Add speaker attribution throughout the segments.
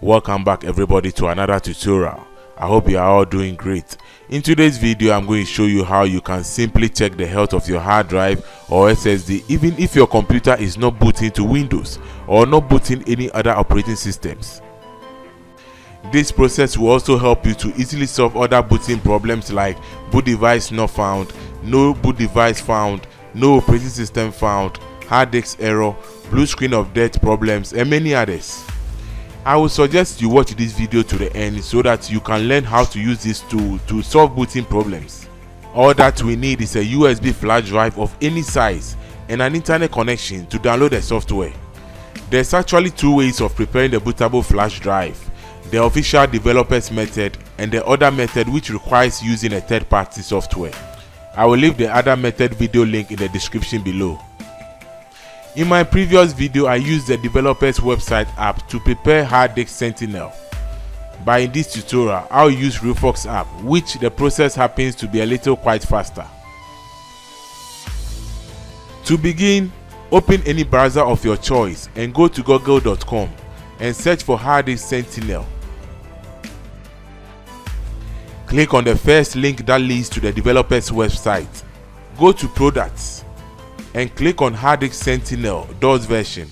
Speaker 1: Welcome back everybody to another tutorial. I hope you are all doing great. In today's video, I'm going to show you how you can simply check the health of your hard drive or SSD even if your computer is not booting to Windows or not booting any other operating systems. This process will also help you to easily solve other booting problems like boot device not found, no boot device found, no operating system found, hard disk error, blue screen of death problems, and many others. I would suggest you watch this video to the end so that you can learn how to use this tool to solve booting problems. All that we need is a USB flash drive of any size and an internet connection to download the software. There's actually two ways of preparing the bootable flash drive: the official developer's method and the other method which requires using a third-party software. I will leave the other method video link in the description below. In my previous video, I used the developer's website app to prepare hdsentinel. But in this tutorial, I'll use Rufus app, which the process happens to be a little quite faster. To begin, open any browser of your choice and go to google.com and search for hdsentinel. Click on the first link that leads to the developer's website. Go to Products and click on hdsentinel DOS version.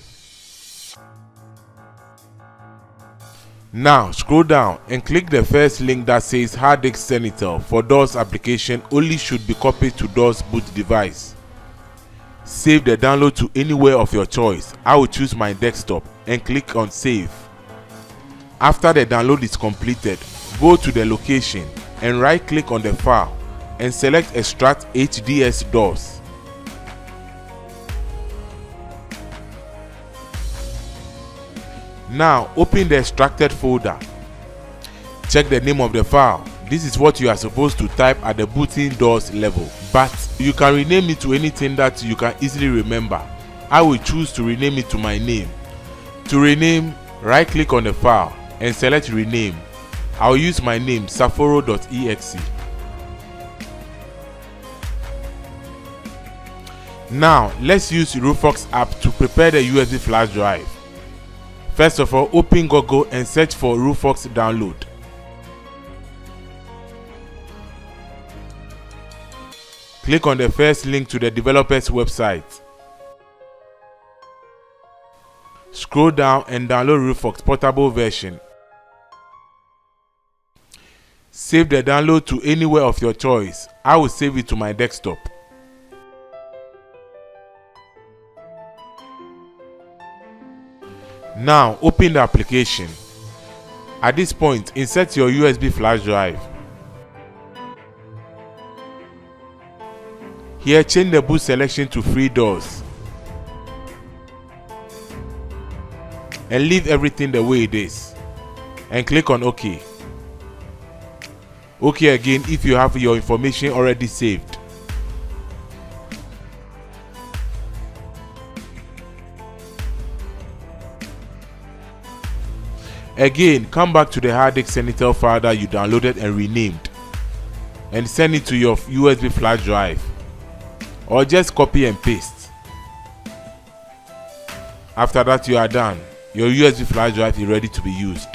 Speaker 1: Now scroll down and click the first link that says hdsentinel for DOS application only should be copied to DOS boot device. Save the download to anywhere of your choice. I will choose my desktop and click on save. After the download is completed, go to the location and right click on the file and select extract HDS DOS. Now open the extracted folder. Check the name of the file. This is what you are supposed to type at the booting DOS level, but you can rename it to anything that you can easily remember. I will choose to rename it to my name. To rename, right click on the file and select rename. I will use my name saforo.exe. Now let's use Rufus app to prepare the USB flash drive. First of all, open Google and search for Rufus download. Click on the first link to the developer's website. Scroll down and download Rufus portable version. Save the download to anywhere of your choice. I will save it to my desktop. Now open the application. At this point, insert your USB flash drive. Here, change the boot selection to free DOS and leave everything the way it is and click on OK. OK again if you have your information already saved. Again, come back to the hdsentinel file that you downloaded and renamed and send it to your USB flash drive, or just copy and paste. After that you are done, your USB flash drive is ready to be used.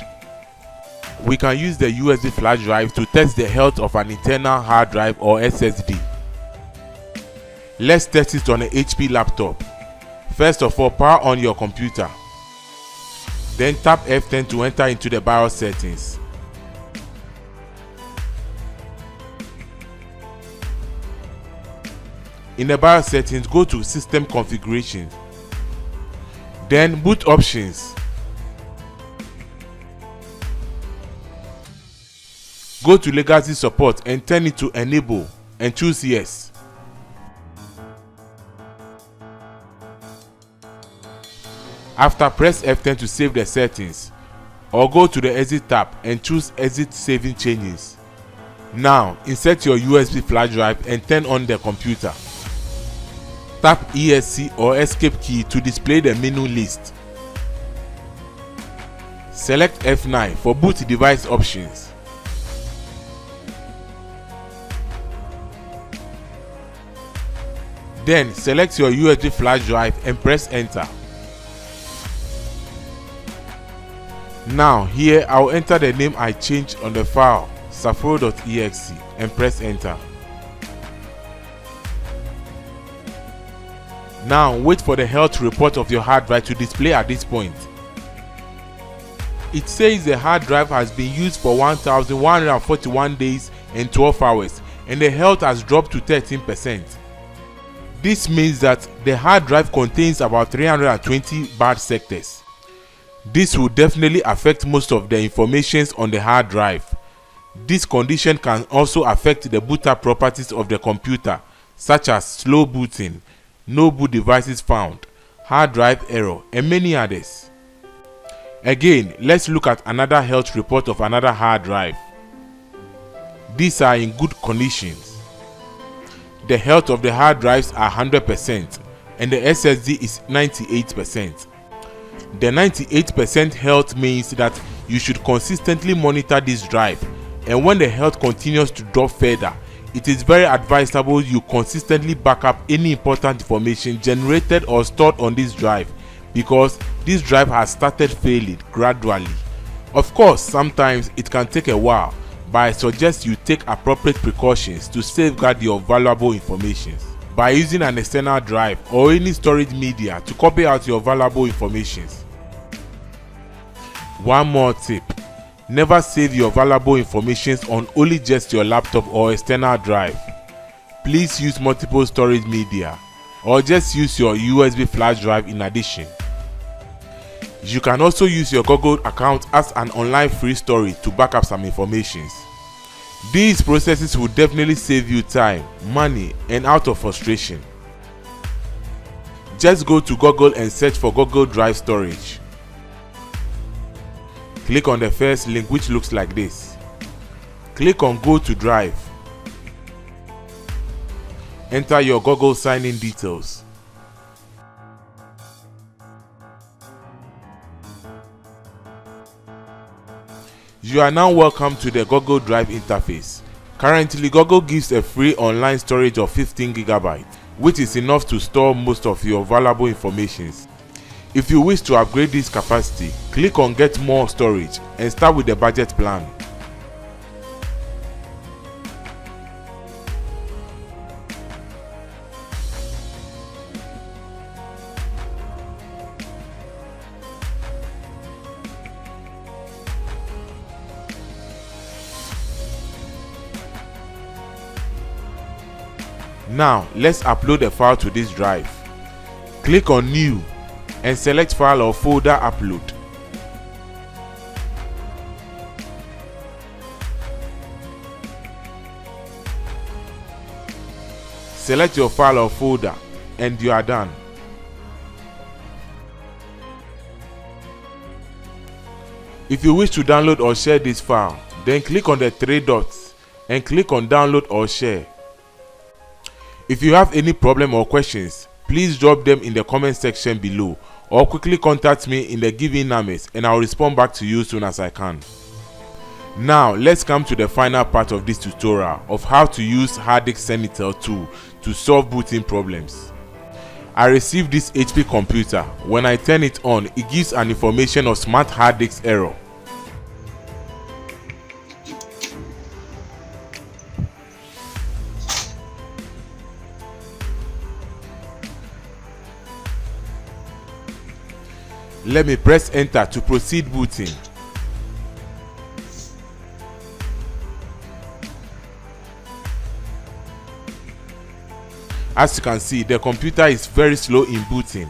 Speaker 1: We can use the USB flash drive to test the health of an internal hard drive or SSD. Let's test it on an HP laptop. First of all, power on your computer. Then tap F10 to enter into the BIOS settings. In the BIOS settings, go to System Configuration. Then Boot Options. Go to Legacy Support and turn it to Enable and choose Yes. After, press F10 to save the settings, or go to the Exit tab and choose Exit Saving Changes. Now, insert your USB flash drive and turn on the computer. Tap ESC or Escape key to display the menu list. Select F9 for boot device options. Then, select your USB flash drive and press Enter. Now here I'll enter the name I changed on the file, safro.exe, and press enter. Now wait for the health report of your hard drive to display at this point. It says the hard drive has been used for 1141 days and 12 hours and the health has dropped to 13%. This means that the hard drive contains about 320 bad sectors. This will definitely affect most of the information on the hard drive. This condition can also affect the boot up properties of the computer, such as slow booting, no boot devices found, hard drive error, and many others. Again, let's look at another health report of another hard drive. These are in good conditions. The health of the hard drives are 100% and the SSD is 98%. The 98% health means that you should consistently monitor this drive, and when the health continues to drop further, it is very advisable you consistently back up any important information generated or stored on this drive, because this drive has started failing gradually. Of course, sometimes it can take a while, but I suggest you take appropriate precautions to safeguard your valuable information by using an external drive or any storage media to copy out your valuable information. One more tip: never save your valuable information on only just your laptop or external drive. Please use multiple storage media or just use your USB flash drive in addition. You can also use your Google account as an online free storage to back up some information. These processes will definitely save you time, money, and out of frustration. Just go to Google and search for Google Drive Storage. Click on the first link, which looks like this. Click on Go to Drive. Enter your Google sign-in details. You are now welcome to the Google Drive interface. Currently, Google gives a free online storage of 15 GB, which is enough to store most of your valuable information. If you wish to upgrade this capacity, click on Get More Storage and start with the budget plan. Now, let's upload a file to this drive. Click on New and select File or Folder Upload. Select your file or folder and you are done. If you wish to download or share this file, then click on the three dots and click on Download or Share. If you have any problem or questions, please drop them in the comment section below or quickly contact me in the given numbers and I'll respond back to you as soon as I can. Now let's come to the final part of this tutorial of how to use hdsentinel tool to solve booting problems. I received this HP computer. When I turn it on, it gives an information of smart hard disk error. Let me press enter to proceed booting. As you can see, the computer is very slow in booting.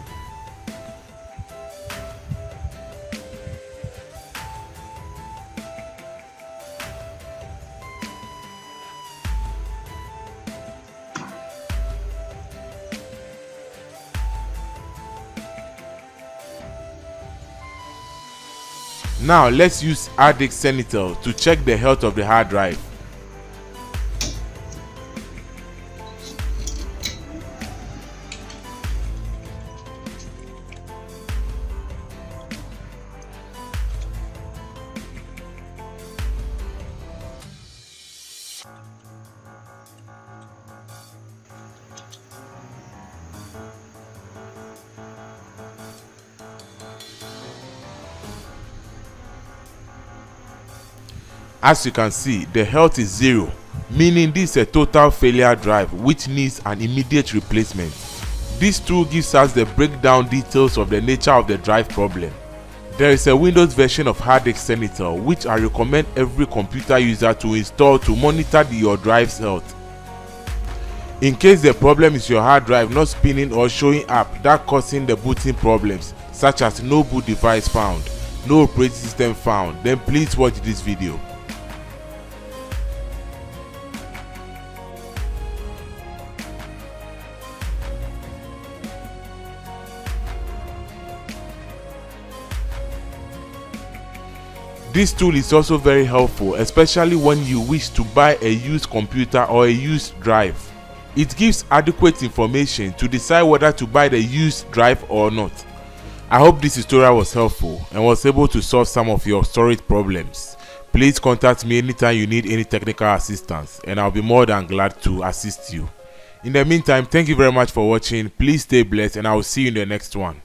Speaker 1: Now let's use hdsentinel to check the health of the hard drive. As you can see, the health is 0, meaning this is a total failure drive which needs an immediate replacement. This tool gives us the breakdown details of the nature of the drive problem. There is a Windows version of hdsentinel which I recommend every computer user to install to monitor your drive's health. In case the problem is your hard drive not spinning or showing up that causing the booting problems, such as no boot device found, no operating system found, then please watch this video. This tool is also very helpful, especially when you wish to buy a used computer or a used drive. It gives adequate information to decide whether to buy the used drive or not. I hope this tutorial was helpful and was able to solve some of your storage problems. Please contact me anytime you need any technical assistance and I'll be more than glad to assist you. In the meantime, thank you very much for watching. Please stay blessed and I will see you in the next one.